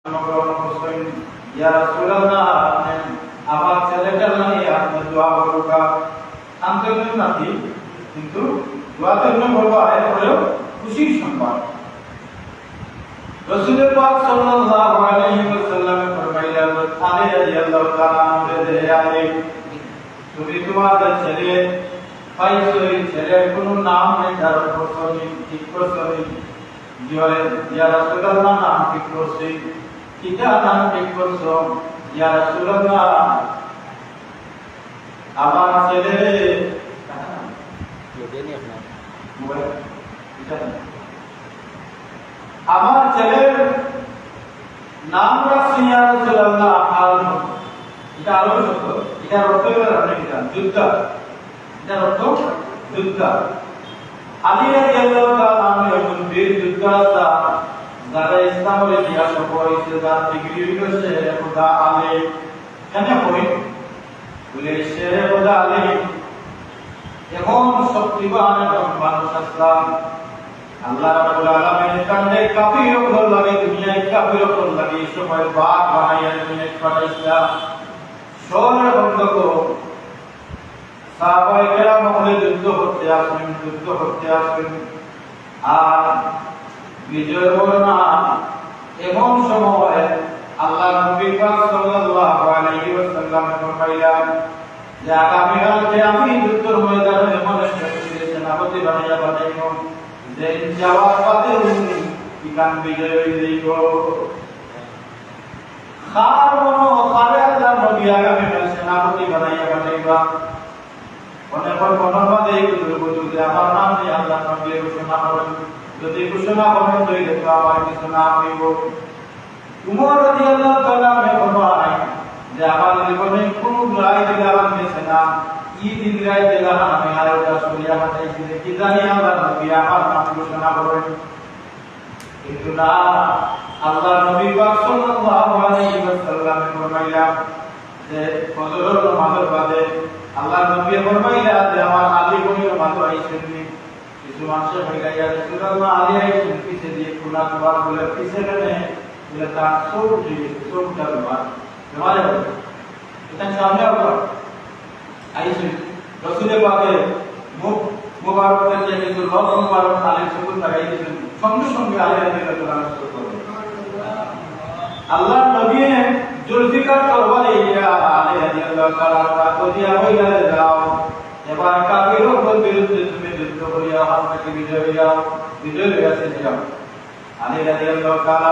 ইয়া রাসূলুল্লাহ আমার ছেলেটার নামে আপনি দোয়া করুকা আন্তরিক নাতি কিন্তু দোয়াতে জন্য বলবো এরপরেও খুশির সংবাদ রাসূল পাক সাল্লাল্লাহু আলাইহি ওয়াসাল্লাম ফরমাইলেন আলী রাদিয়াল্লাহু তাআলা আনহু আলী তুমি তোমার ছেলে ফাইসুল ছেলের কোনো নাম নেই তার পছন্দ ঠিক পছন্দ জিওরে ইয়া রাসূলুল্লাহ নাম ঠিক করছি কিটা নাম ঠিক করছো ইয়া রাসূলুল্লাহ আমার ছেলে আমার ছেলের নাম রাখছি ইয়া রাসূলুল্লাহ এটা আরো সত্য এটা অর্থ যুদ্ধ এটা অর্থ যুদ্ধ আলী রাদিয়াল্লাহু তাআলা আনহু একজন বীর যোদ্ধা যারা ইসলামের ইতিহাস পড়েছে যার ডিগ্রি হয়েছে খোদা আলী কেন কই বলে সে খোদা আলী এখন শক্তিবান এবং মানুষ আসলাম আল্লাহ রাব্বুল আলামিন কান্দে কাফির হল লাগে দুনিয়ায় কাফির হল লাগে এই সময় বাদ বানাইয়া দুনিয়ায় পাঠাইছিলাম শোনে বন্ধু সাহাবায়ে কেরাম মহলে যুদ্ধ করতে আসেন আর বিজয় বর্ণনা এমন সময় আল্লাহ নবী পাক সাল্লাল্লাহু আলাইহি ওয়াসাল্লাম ফরমাইলেন যে আগামীকালকে আমি যুদ্ধের ময়দানে এমন একটা সেনাপতি বানাইয়া পাঠাইব যে যাওয়ার পথে ইকান বিজয় হয়ে যাইব খারে আল্লাহ নবী আগামীকাল সেনাপতি বানাইয়া পাঠাইবা অনেক মনোবাদে বুঝু যে আমার নাম নিয়ে আল্লাহ নবী ঘোষণা করেন যদি ঘোষণা করেন তো এটা আমার কিছু না হইব উমর রাদিয়াল্লাহু তাআলা ফরমায় যে আমার জীবনে কোন রায় দিলাম গেছে না দিন রায় দিলাম আমি আর ওটা শুনিয়া পাঠাইছি যে কি জানি আল্লাহ নবী আমার নাম ঘোষণা করেন কিন্তু না আল্লাহ নবী পাক সাল্লাল্লাহু আলাইহি ওয়াসাল্লাম ফরমাইলেন যে ফজরের নামাজের বাদে আল্লাহ নবী ফরমাইলেন যে আমার আলী বনির মাত্র আইছেন কিছু মানুষ হইলা ইয়া রাসূলুল্লাহ আলী আইছেন পিছে দিয়ে খোলা দুয়ার বলে পিছে গেলে বলে তার চোখটা দুয়ার এটা সামনে আবার আইছেন রাসূলের পাকে মুখ মুবারকের যে কিছু রং মুবারক আলী চোখ লাগাই দিয়েছেন সঙ্গে সঙ্গে আলী রাদিয়াল্লাহু তাআলা শুরু করে আল্লাহ নবী জুলফিকার তরবারে ইয়া আলী রাদিয়াল্লাহু তাআলা তাকে দিয়া হইলা যাও এবার কাফিরদের বিরুদ্ধে তুমি যুদ্ধ করিয়া আমাকে বিজয় হইয়া চলে যাও আলী রাদিয়াল্লাহু তাআলা